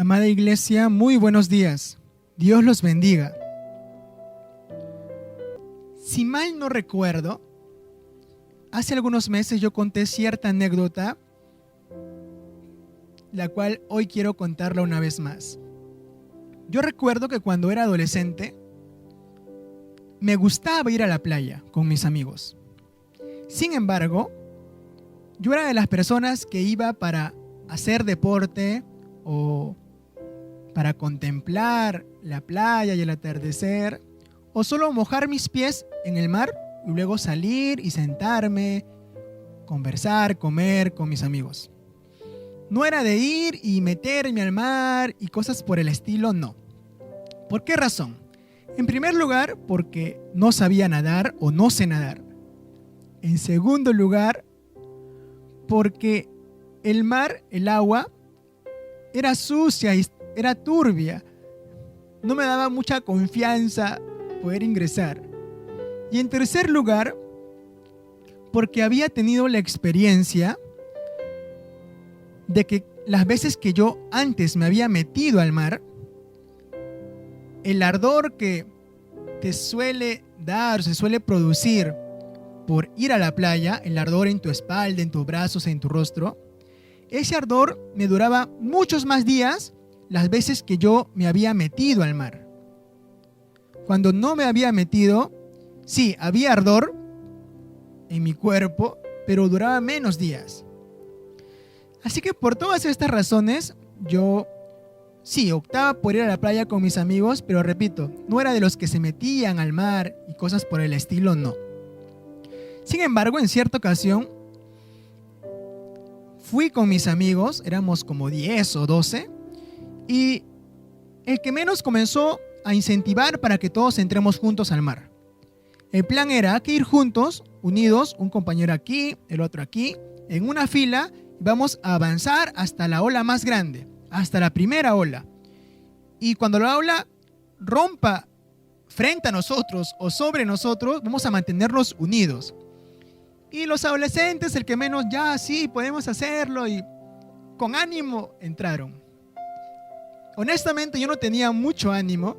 Amada Iglesia, muy buenos días. Dios los bendiga. Si mal no recuerdo, hace algunos meses yo conté cierta anécdota, la cual hoy quiero contarla una vez más. Yo recuerdo que cuando era adolescente, me gustaba ir a la playa con mis amigos. Sin embargo, yo era de las personas que iba para hacer deporte o para contemplar la playa y el atardecer, o solo mojar mis pies en el mar y luego salir y sentarme, conversar, comer con mis amigos. No era de ir y meterme al mar y cosas por el estilo, no. ¿Por qué razón? En primer lugar, porque no sabía nadar o no sé nadar. En segundo lugar, porque el mar, el agua, era sucia y era turbia. No me daba mucha confianza poder ingresar. Y en tercer lugar, porque había tenido la experiencia de que las veces que yo antes me había metido al mar, el ardor que te suele dar, se suele producir por ir a la playa, el ardor en tu espalda, en tus brazos, en tu rostro, ese ardor me duraba muchos más días las veces que yo me había metido al mar. Cuando no me había metido, sí, había ardor en mi cuerpo, pero duraba menos días. Así que por todas estas razones, yo sí, optaba por ir a la playa con mis amigos, pero repito, no era de los que se metían al mar y cosas por el estilo, no. Sin embargo, en cierta ocasión, fui con mis amigos, éramos como 10 o 12, y el que menos comenzó a incentivar para que todos entremos juntos al mar. El plan era que ir juntos, unidos, un compañero aquí, el otro aquí, en una fila, y vamos a avanzar hasta la ola más grande, hasta la primera ola. Y cuando la ola rompa frente a nosotros o sobre nosotros, vamos a mantenernos unidos. Y los adolescentes, el que menos, ya sí, podemos hacerlo, y con ánimo entraron. Honestamente yo no tenía mucho ánimo,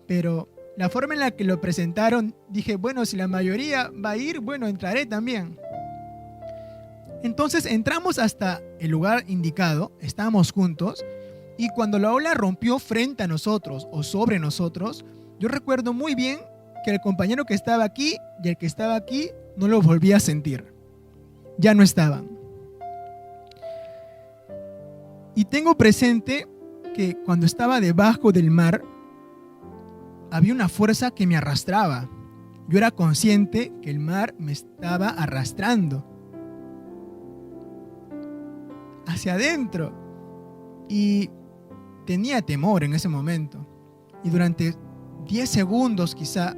pero la forma en la que lo presentaron, dije, bueno, si la mayoría va a ir, bueno, entraré también. Entonces entramos hasta el lugar indicado, estábamos juntos, y cuando la ola rompió frente a nosotros o sobre nosotros, yo recuerdo muy bien que el compañero que estaba aquí y el que estaba aquí no lo volví a sentir. Ya no estaban. Y tengo presente que cuando estaba debajo del mar, había una fuerza que me arrastraba. Yo era consciente que el mar me estaba arrastrando hacia adentro. Y tenía temor en ese momento. Y durante 10 segundos quizá,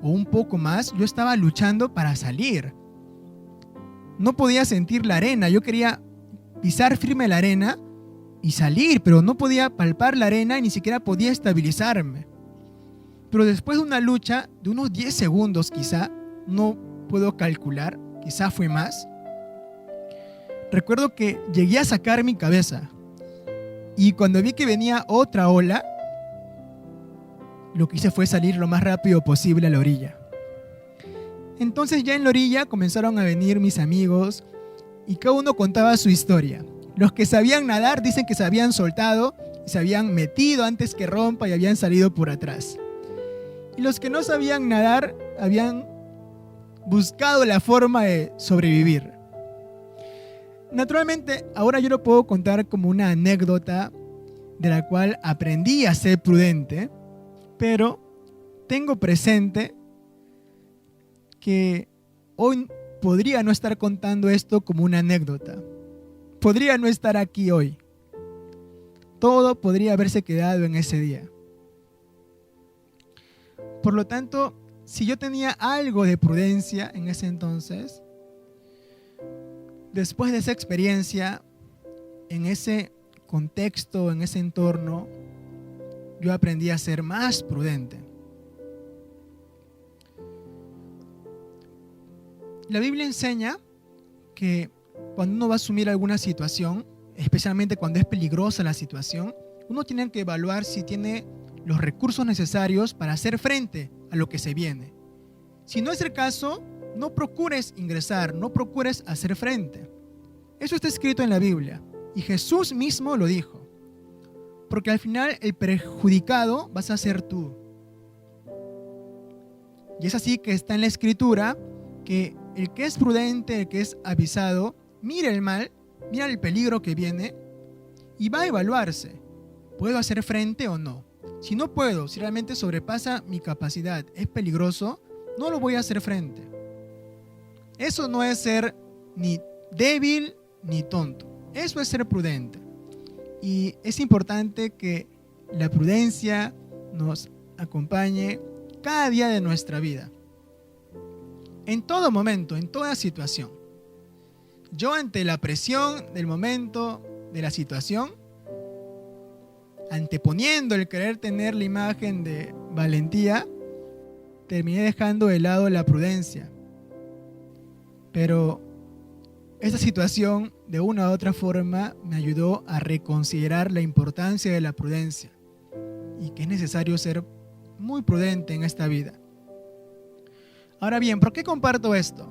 o un poco más, yo estaba luchando para salir. No podía sentir la arena. Yo quería pisar firme la arena y salir, pero no podía palpar la arena y ni siquiera podía estabilizarme. Pero después de una lucha de unos 10 segundos quizá, no puedo calcular, quizá fue más, recuerdo que llegué a sacar mi cabeza. Y cuando vi que venía otra ola, lo que hice fue salir lo más rápido posible a la orilla. Entonces ya en la orilla comenzaron a venir mis amigos y cada uno contaba su historia. Los que sabían nadar dicen que se habían soltado y se habían metido antes que rompa y habían salido por atrás. Y los que no sabían nadar habían buscado la forma de sobrevivir. Naturalmente, ahora yo lo puedo contar como una anécdota de la cual aprendí a ser prudente, pero tengo presente que hoy podría no estar contando esto como una anécdota. Podría no estar aquí hoy. Todo podría haberse quedado en ese día. Por lo tanto, si yo tenía algo de prudencia en ese entonces, después de esa experiencia, en ese contexto, en ese entorno, yo aprendí a ser más prudente. La Biblia enseña que cuando uno va a asumir alguna situación, especialmente cuando es peligrosa la situación, uno tiene que evaluar si tiene los recursos necesarios para hacer frente a lo que se viene. Si no es el caso, no procures ingresar, no procures hacer frente. Eso está escrito en la Biblia y Jesús mismo lo dijo. Porque al final el perjudicado vas a ser tú. Y es así que está en la Escritura que el que es prudente, el que es avisado, mira el mal, mira el peligro que viene y va a evaluarse. ¿Puedo hacer frente o no? Si no puedo, si realmente sobrepasa mi capacidad, es peligroso, no lo voy a hacer frente. Eso no es ser ni débil ni tonto. Eso es ser prudente. Y es importante que la prudencia nos acompañe cada día de nuestra vida. En todo momento, en toda situación. Yo ante la presión del momento, de la situación, anteponiendo el querer tener la imagen de valentía, terminé dejando de lado la prudencia. Pero esta situación, de una u otra forma, me ayudó a reconsiderar la importancia de la prudencia y que es necesario ser muy prudente en esta vida. Ahora bien, ¿por qué comparto esto?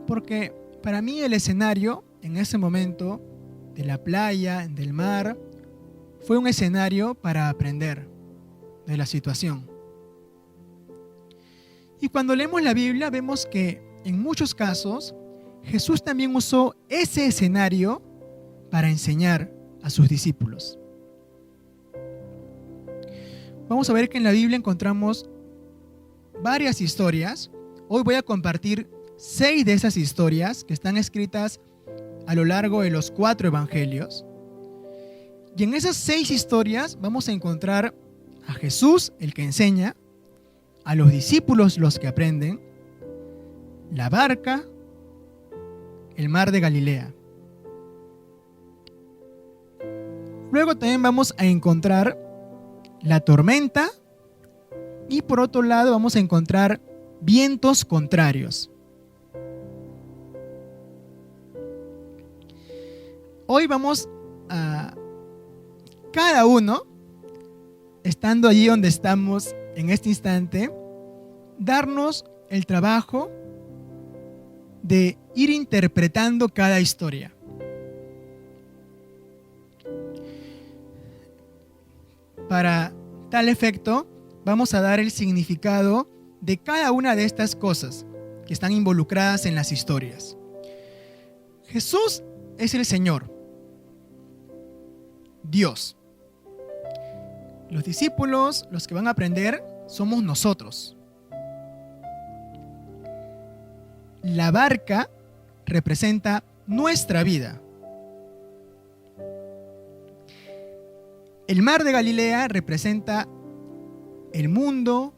Porque para mí el escenario en ese momento de la playa, del mar, fue un escenario para aprender de la situación. Y cuando leemos la Biblia vemos que en muchos casos Jesús también usó ese escenario para enseñar a sus discípulos. Vamos a ver que en la Biblia encontramos varias historias. Hoy voy a compartir 6 de esas historias que están escritas a lo largo de los 4 evangelios. Y en esas 6 historias vamos a encontrar a Jesús, el que enseña, a los discípulos, los que aprenden, la barca, el mar de Galilea. Luego también vamos a encontrar la tormenta y por otro lado vamos a encontrar vientos contrarios. Hoy vamos a cada uno, estando allí donde estamos en este instante, darnos el trabajo de ir interpretando cada historia. Para tal efecto, vamos a dar el significado de cada una de estas cosas que están involucradas en las historias. Jesús es el Señor, Dios. Los discípulos, los que van a aprender, somos nosotros. La barca representa nuestra vida. El mar de Galilea representa el mundo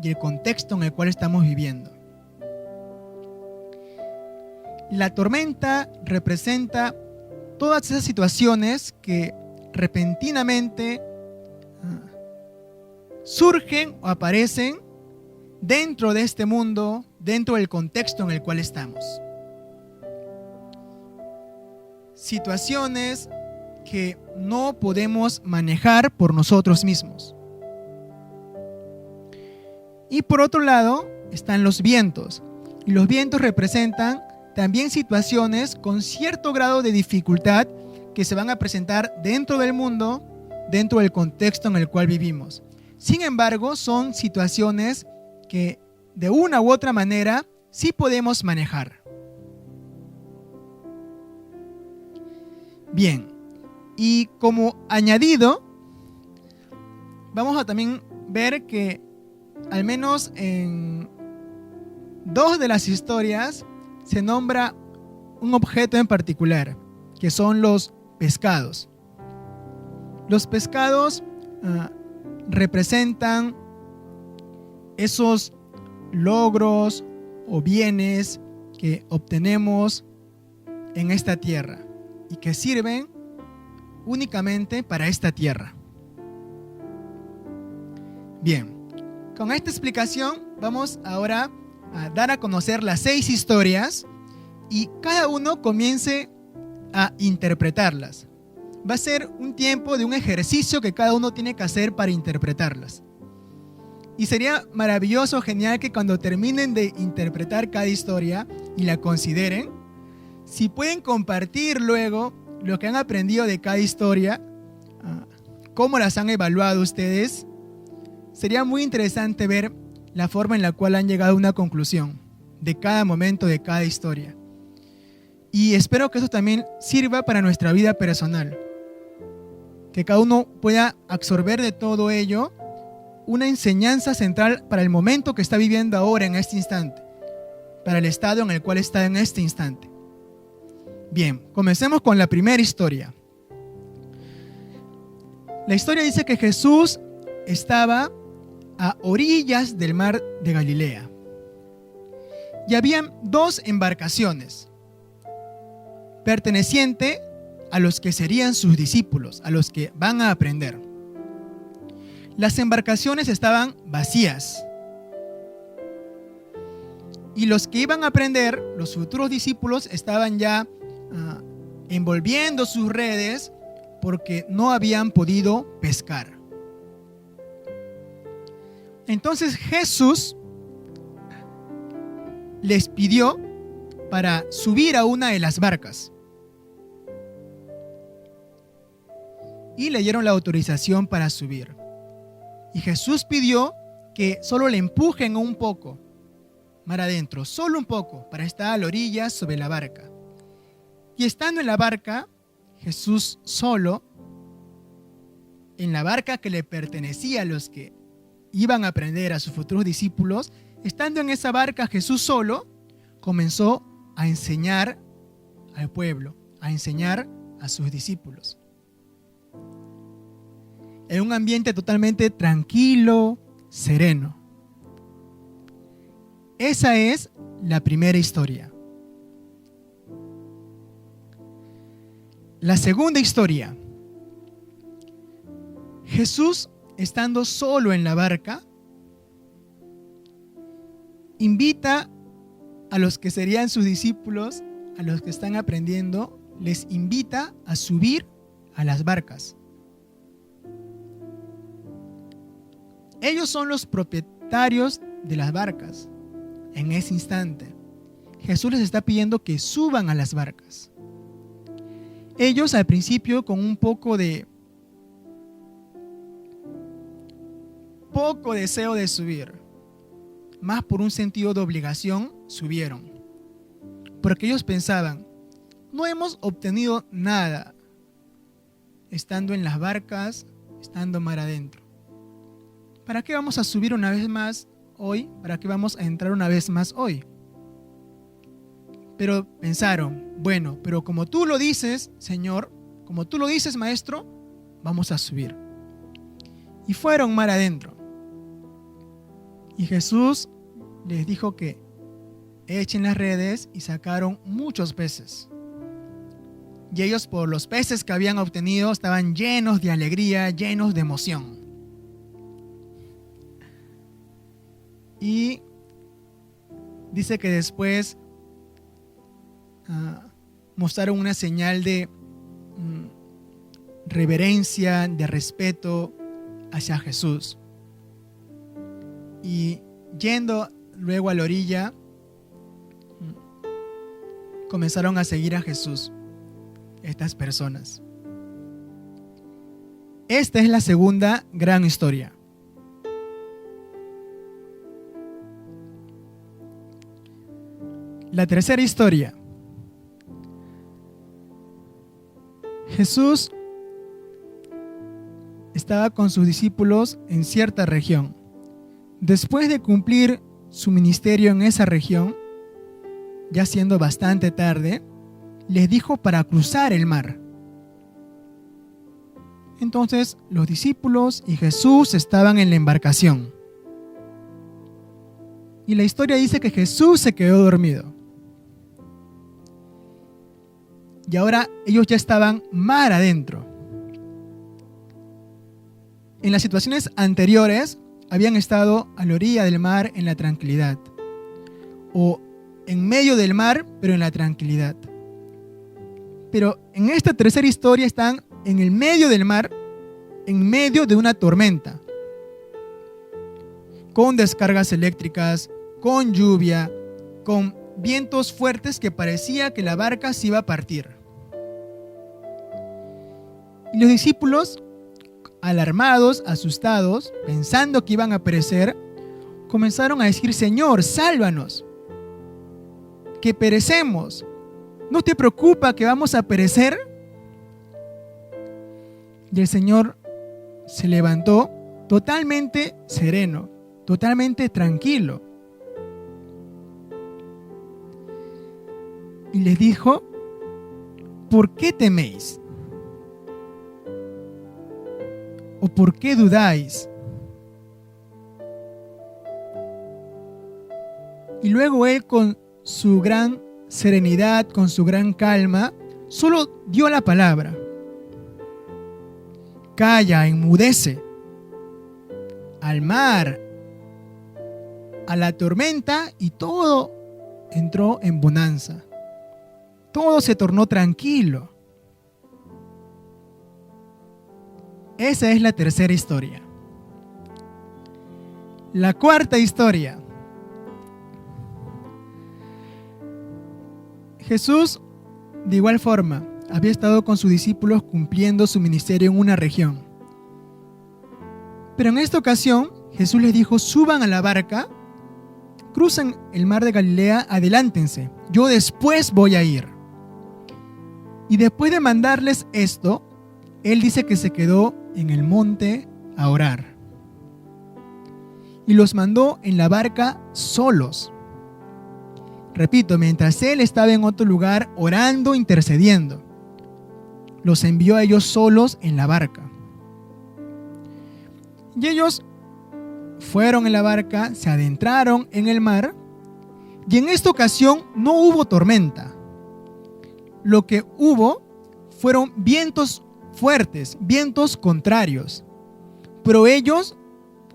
y el contexto en el cual estamos viviendo. La tormenta representa todas esas situaciones que repentinamente surgen o aparecen dentro de este mundo, dentro del contexto en el cual estamos. Situaciones que no podemos manejar por nosotros mismos. Y por otro lado están los vientos. Y los vientos representan también situaciones con cierto grado de dificultad que se van a presentar dentro del mundo, dentro del contexto en el cual vivimos. Sin embargo, son situaciones que de una u otra manera sí podemos manejar. Bien, y como añadido, vamos a también ver que al menos en 2 de las historias se nombra un objeto en particular, que son los pescados. Los pescados representan esos logros o bienes que obtenemos en esta tierra y que sirven únicamente para esta tierra. Bien, con esta explicación vamos ahora a dar a conocer las 6 historias y cada uno comience a interpretarlas. va a ser un tiempo de un ejercicio que cada uno tiene que hacer para interpretarlas. Y sería maravilloso, genial, que cuando terminen de interpretar cada historia y la consideren, si pueden compartir luego lo que han aprendido de cada historia, cómo las han evaluado ustedes, sería muy interesante ver la forma en la cual han llegado a una conclusión de cada momento, de cada historia. Y espero que eso también sirva para nuestra vida personal, que cada uno pueda absorber de todo ello una enseñanza central para el momento que está viviendo ahora, en este instante, para el estado en el cual está en este instante. Bien, comencemos con la primera historia. La historia dice que Jesús estaba a orillas del mar de Galilea y habían dos embarcaciones pertenecientes a los que serían sus discípulos, a los que van a aprender. Las embarcaciones estaban vacías y los que iban a aprender, los futuros discípulos, estaban ya envolviendo sus redes porque no habían podido pescar. Entonces Jesús les pidió para subir a una de las barcas y le dieron la autorización para subir. Y Jesús pidió que solo le empujen un poco mar adentro, solo un poco, para estar a la orilla sobre la barca. Y estando en la barca, Jesús solo, en la barca que le pertenecía a los que iban a aprender, a sus futuros discípulos, estando en esa barca, Jesús solo comenzó a enseñar al pueblo, a enseñar a sus discípulos. En un ambiente totalmente tranquilo, sereno. Esa es la primera historia. La segunda historia. Jesús, estando solo en la barca, invita a los que serían sus discípulos, a los que están aprendiendo, les invita a subir a las barcas. Ellos son los propietarios de las barcas. En ese instante, Jesús les está pidiendo que suban a las barcas. Ellos al principio, con un poco deseo de subir, más por un sentido de obligación, subieron. Porque ellos pensaban, no hemos obtenido nada estando en las barcas, estando mar adentro. ¿Para qué vamos a subir una vez más hoy? ¿Para qué vamos a entrar una vez más hoy? Pero pensaron, bueno, pero como tú lo dices, Señor, como tú lo dices, Maestro, vamos a subir. Y fueron mar adentro. Y Jesús les dijo que echen las redes y sacaron muchos peces. Y ellos, por los peces que habían obtenido, estaban llenos de alegría, llenos de emoción. Y dice que después mostraron una señal de reverencia, de respeto hacia Jesús. Y yendo luego a la orilla, comenzaron a seguir a Jesús, estas personas. Esta es la segunda gran historia. La tercera historia. Jesús estaba con sus discípulos en cierta región. Después de cumplir su ministerio en esa región, ya siendo bastante tarde, les dijo para cruzar el mar. Entonces los discípulos y Jesús estaban en la embarcación. Y la historia dice que Jesús se quedó dormido. Y ahora ellos ya estaban mar adentro. En las situaciones anteriores habían estado a la orilla del mar en la tranquilidad, o en medio del mar pero en la tranquilidad. Pero en esta tercera historia están en el medio del mar, en medio de una tormenta, con descargas eléctricas, con lluvia, con vientos fuertes que parecía que la barca se iba a partir. Y los discípulos, alarmados, asustados, pensando que iban a perecer, comenzaron a decir: Señor, sálvanos, que perecemos. ¿No te preocupa que vamos a perecer? Y el Señor se levantó totalmente sereno, totalmente tranquilo. Y les dijo: ¿por qué teméis? ¿O por qué dudáis? Y luego él, con su gran serenidad, con su gran calma, solo dio la palabra: calla, enmudece. Al mar, a la tormenta, y todo entró en bonanza. Todo se tornó tranquilo. Esa es la tercera historia. La cuarta historia. Jesús, de igual forma, había estado con sus discípulos cumpliendo su ministerio en una región. Pero en esta ocasión, Jesús les dijo: suban a la barca, cruzan el mar de Galilea, adelántense, yo después voy a ir. Y después de mandarles esto, Él dice que se quedó en el monte a orar. Y los mandó en la barca solos. Repito, mientras Él estaba en otro lugar orando, intercediendo, los envió a ellos solos en la barca. Y ellos fueron en la barca, se adentraron en el mar, y en esta ocasión no hubo tormenta. Lo que hubo fueron vientos fuertes, vientos contrarios. Pero ellos,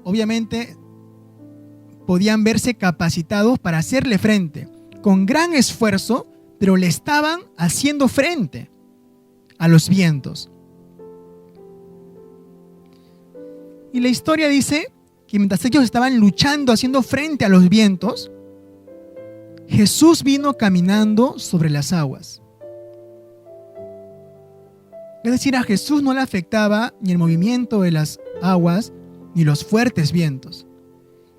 obviamente, podían verse capacitados para hacerle frente. Con gran esfuerzo, pero le estaban haciendo frente a los vientos. Y la historia dice que mientras ellos estaban luchando, haciendo frente a los vientos, Jesús vino caminando sobre las aguas. Es decir, a Jesús no le afectaba ni el movimiento de las aguas ni los fuertes vientos.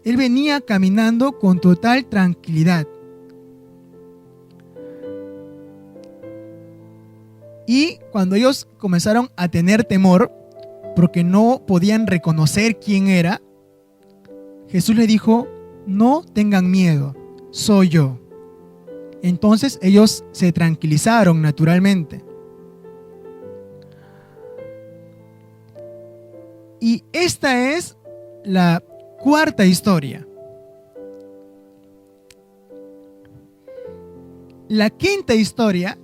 Él venía caminando con total tranquilidad. Y cuando ellos comenzaron a tener temor, porque no podían reconocer quién era, Jesús les dijo: no tengan miedo, soy yo. Entonces ellos se tranquilizaron naturalmente. Y esta es la cuarta historia. La quinta historia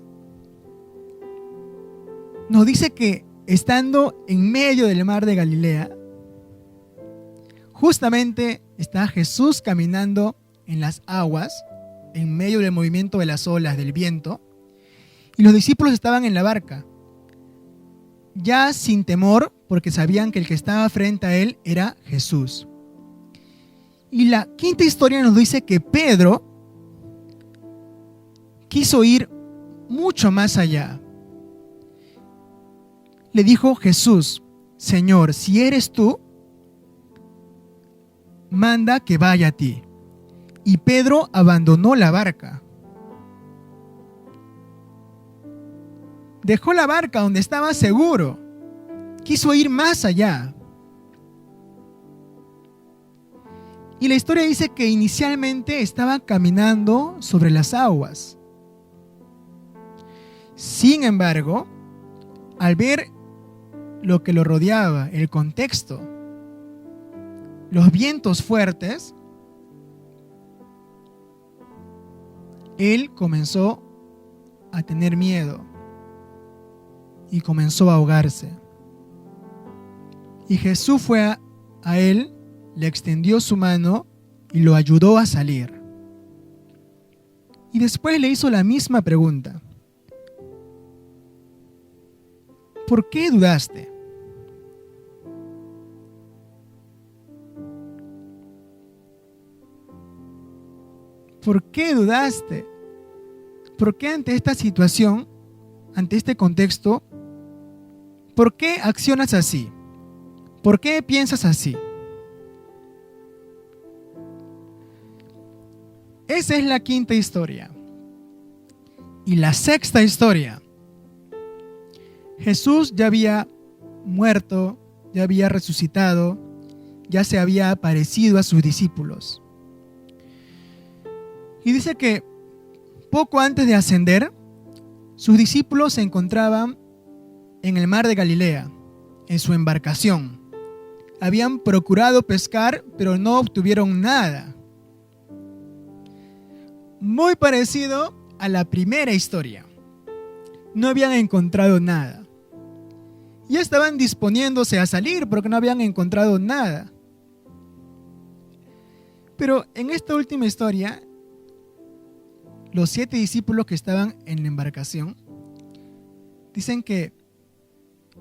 nos dice que estando en medio del mar de Galilea, justamente está Jesús caminando en las aguas, en medio del movimiento de las olas, del viento, y los discípulos estaban en la barca, ya sin temor, porque sabían que el que estaba frente a él era Jesús. Y la quinta historia nos dice que Pedro quiso ir mucho más allá. Le dijo: Jesús, Señor, si eres tú, manda que vaya a ti. Y Pedro abandonó la barca. Dejó la barca donde estaba seguro. Quiso ir más allá. Y la historia dice que inicialmente estaba caminando sobre las aguas. Sin embargo, al ver lo que lo rodeaba, el contexto, los vientos fuertes, él comenzó a tener miedo y comenzó a ahogarse. Y Jesús fue a él, le extendió su mano y lo ayudó a salir. Y después le hizo la misma pregunta: ¿por qué dudaste? ¿Por qué dudaste? ¿Por qué ante esta situación, ante este contexto, por qué accionas así? ¿Por qué piensas así? Esa es la quinta historia. Y la sexta historia. Jesús ya había muerto, ya había resucitado, ya se había aparecido a sus discípulos. Y dice que poco antes de ascender, sus discípulos se encontraban en el mar de Galilea, en su embarcación. Habían procurado pescar, pero no obtuvieron nada. Muy parecido a la primera historia. No habían encontrado nada. Ya estaban disponiéndose a salir porque no habían encontrado nada. Pero en esta última historia, los 7 discípulos que estaban en la embarcación dicen que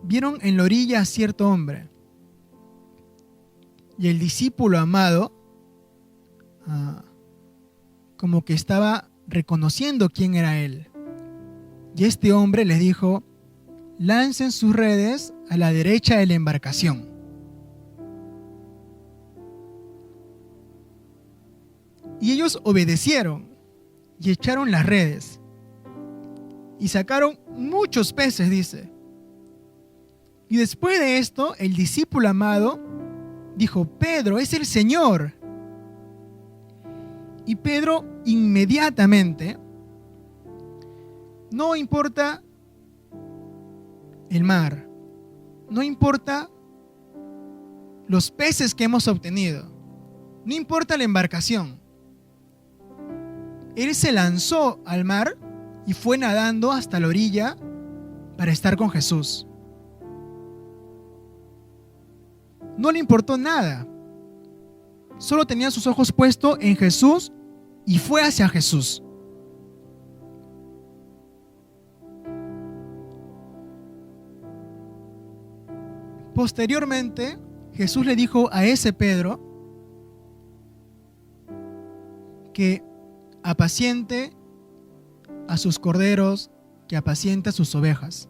vieron en la orilla a cierto hombre. Y el discípulo amado como que estaba reconociendo quién era él. Y este hombre les dijo: lancen sus redes a la derecha de la embarcación. Y ellos obedecieron y echaron las redes. Y sacaron muchos peces, dice. Y después de esto, el discípulo amado dijo: Pedro, es el Señor. Y Pedro inmediatamente, no importa el mar, no importa los peces que hemos obtenido, no importa la embarcación, él se lanzó al mar y fue nadando hasta la orilla para estar con Jesús. No le importó nada, solo tenía sus ojos puestos en Jesús y fue hacia Jesús. Posteriormente, Jesús le dijo a ese Pedro que apaciente a sus corderos, que apaciente a sus ovejas.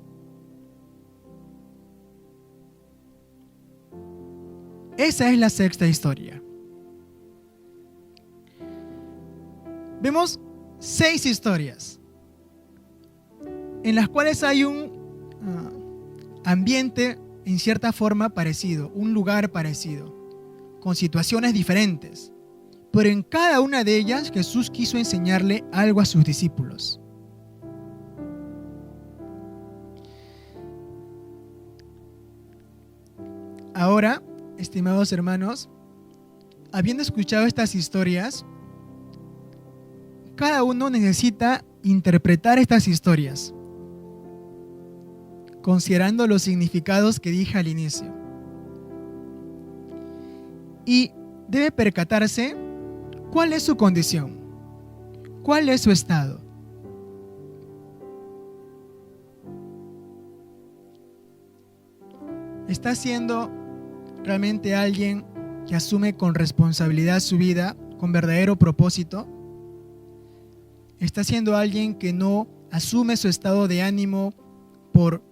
Esa es la sexta historia. Vemos 6 historias en las cuales hay un ambiente en cierta forma parecido, un lugar parecido, con situaciones diferentes. Pero en cada una de ellas Jesús quiso enseñarle algo a sus discípulos. Ahora, estimados hermanos, habiendo escuchado estas historias, cada uno necesita interpretar estas historias, considerando los significados que dije al inicio. Y debe percatarse cuál es su condición, cuál es su estado. ¿Está siendo realmente alguien que asume con responsabilidad su vida, con verdadero propósito? ¿Está siendo alguien que no asume su estado de ánimo por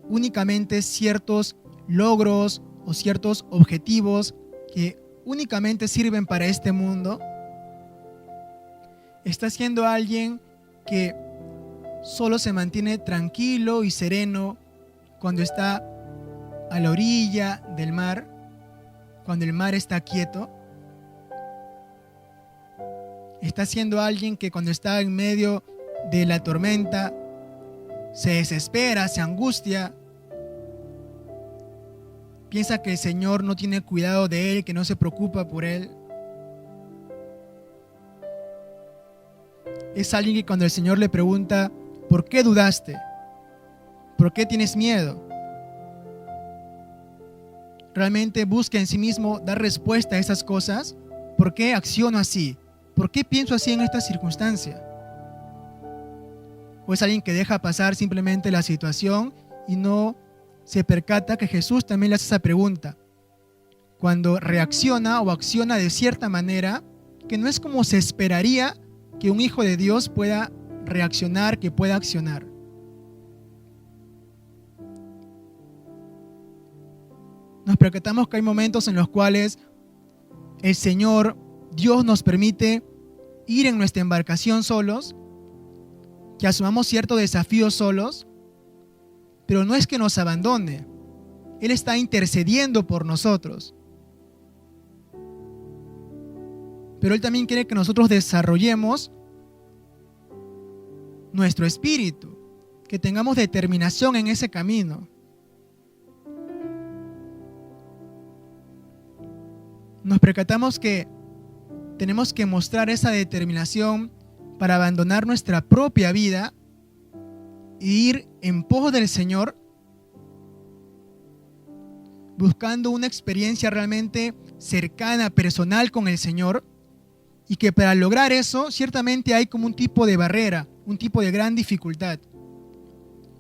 únicamente ciertos logros o ciertos objetivos que únicamente sirven para este mundo? ¿Está siendo alguien que solo se mantiene tranquilo y sereno cuando está a la orilla del mar, cuando el mar está quieto? ¿Está siendo alguien que cuando está en medio de la tormenta se desespera, se angustia, piensa que el Señor no tiene cuidado de él, que no se preocupa por él? Es alguien que cuando el Señor le pregunta: ¿por qué dudaste? ¿Por qué tienes miedo?, realmente busca en sí mismo dar respuesta a esas cosas. ¿Por qué acciono así? ¿Por qué pienso así en esta circunstancia? ¿O es alguien que deja pasar simplemente la situación y no se percata que Jesús también le hace esa pregunta cuando reacciona o acciona de cierta manera que no es como se esperaría que un hijo de Dios pueda reaccionar, que pueda accionar. Nos percatamos que hay momentos en los cuales el Señor, Dios, nos permite ir en nuestra embarcación solos, que asumamos ciertos desafíos solos, pero no es que nos abandone. Él está intercediendo por nosotros. Pero Él también quiere que nosotros desarrollemos nuestro espíritu, que tengamos determinación en ese camino. Nos percatamos que tenemos que mostrar esa determinación para abandonar nuestra propia vida e ir en pos del Señor, buscando una experiencia realmente cercana, personal con el Señor, y que para lograr eso ciertamente hay como un tipo de barrera, un tipo de gran dificultad.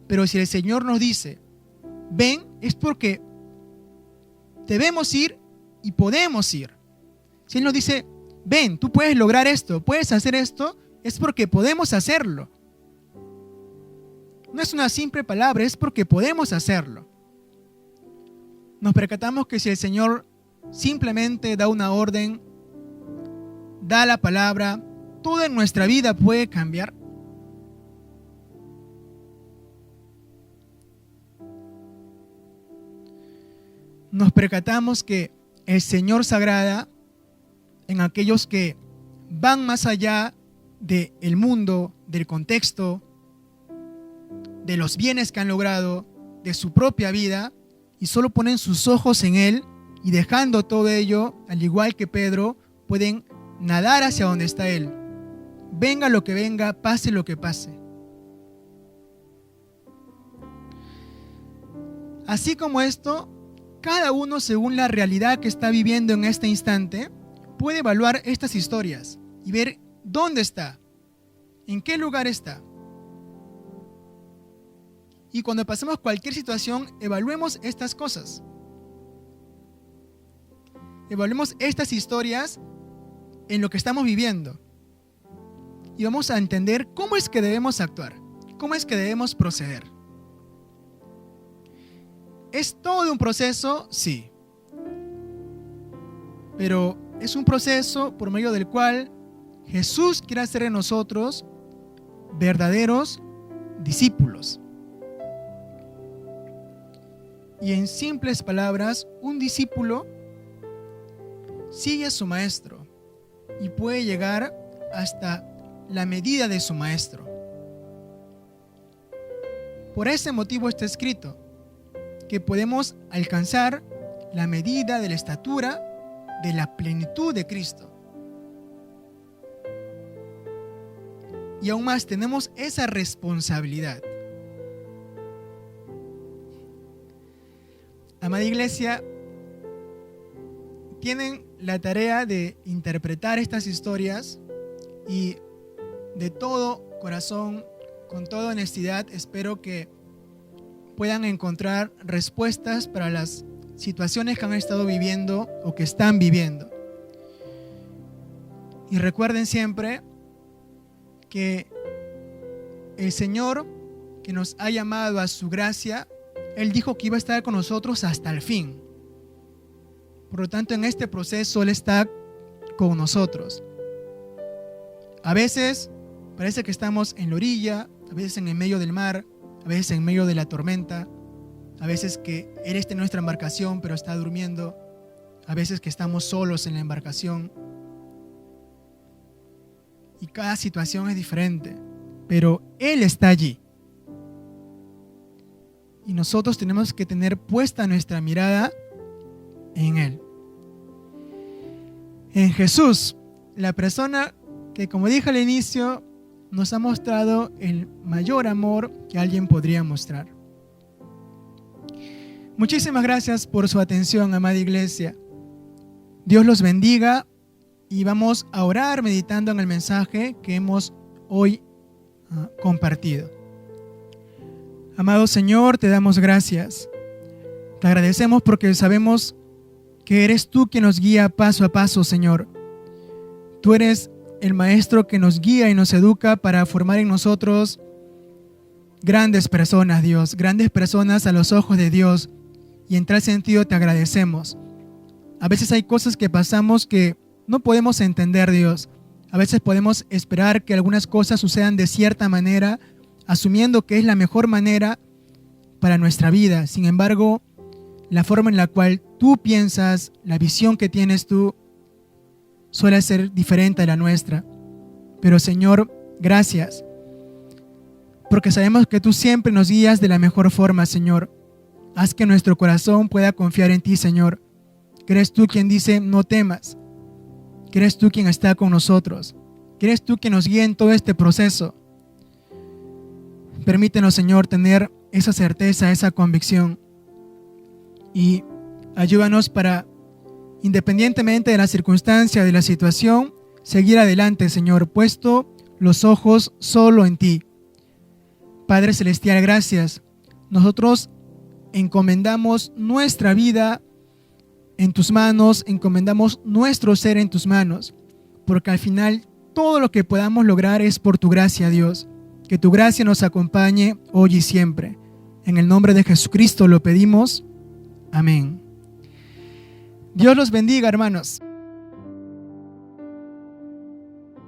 Pero si el Señor nos dice, ven, es porque debemos ir y podemos ir. Si Él nos dice, ven, tú puedes lograr esto, puedes hacer esto, es porque podemos hacerlo. No es una simple palabra, es porque podemos hacerlo. Nos percatamos que si el Señor simplemente da una orden, da la palabra, todo en nuestra vida puede cambiar. Nos percatamos que el Señor se agrada en aquellos que van más allá del mundo, del contexto, de los bienes que han logrado, de su propia vida, y solo ponen sus ojos en Él, y dejando todo ello, al igual que Pedro, pueden nadar hacia donde está Él. Venga lo que venga, pase lo que pase. Así como esto, cada uno, según la realidad que está viviendo en este instante, puede evaluar estas historias y ver dónde está, en qué lugar está. Y cuando pasemos cualquier situación, evaluemos estas cosas. Evaluemos estas historias en lo que estamos viviendo. Y vamos a entender cómo es que debemos actuar, cómo es que debemos proceder. ¿Es todo un proceso? Sí. Pero es un proceso por medio del cual Jesús quiere hacer de nosotros verdaderos discípulos. Y en simples palabras, un discípulo sigue a su maestro y puede llegar hasta la medida de su maestro. Por ese motivo está escrito que podemos alcanzar la medida de la estatura de la plenitud de Cristo. Y aún más tenemos esa responsabilidad. Amada Iglesia, tienen la tarea de interpretar estas historias y de todo corazón, con toda honestidad, espero que puedan encontrar respuestas para las situaciones que han estado viviendo o que están viviendo. Y recuerden siempre que el Señor, que nos ha llamado a su gracia, Él dijo que iba a estar con nosotros hasta el fin. Por lo tanto, en este proceso Él está con nosotros. A veces parece que estamos en la orilla, a veces en el medio del mar, a veces en medio de la tormenta, a veces que Él está en nuestra embarcación pero está durmiendo, a veces que estamos solos en la embarcación. Y cada situación es diferente, pero Él está allí. Y nosotros tenemos que tener puesta nuestra mirada en Él. En Jesús, la persona que, como dije al inicio, nos ha mostrado el mayor amor que alguien podría mostrar. Muchísimas gracias por su atención, amada Iglesia. Dios los bendiga y vamos a orar meditando en el mensaje que hemos hoy compartido. Amado Señor, te damos gracias. Te agradecemos porque sabemos que eres tú quien nos guía paso a paso, Señor. Tú eres el Maestro que nos guía y nos educa para formar en nosotros grandes personas, Dios, grandes personas a los ojos de Dios. Y en tal sentido te agradecemos. A veces hay cosas que pasamos que no podemos entender, Dios. A veces podemos esperar que algunas cosas sucedan de cierta manera, asumiendo que es la mejor manera para nuestra vida. Sin embargo, la forma en la cual tú piensas, la visión que tienes tú, suele ser diferente a la nuestra. Pero Señor, gracias, porque sabemos que tú siempre nos guías de la mejor forma, Señor. Haz que nuestro corazón pueda confiar en ti, Señor. Que eres tú quien dice, no temas. Que eres tú quien está con nosotros. Que eres tú quien nos guía en todo este proceso. Permítenos, Señor, tener esa certeza, esa convicción. Y ayúdanos para, independientemente de la circunstancia, de la situación, seguir adelante, Señor, puesto los ojos solo en ti. Padre Celestial, gracias. Nosotros encomendamos nuestra vida en tus manos, encomendamos nuestro ser en tus manos, porque al final todo lo que podamos lograr es por tu gracia, Dios. Que tu gracia nos acompañe hoy y siempre. En el nombre de Jesucristo lo pedimos. Amén. Dios los bendiga, hermanos.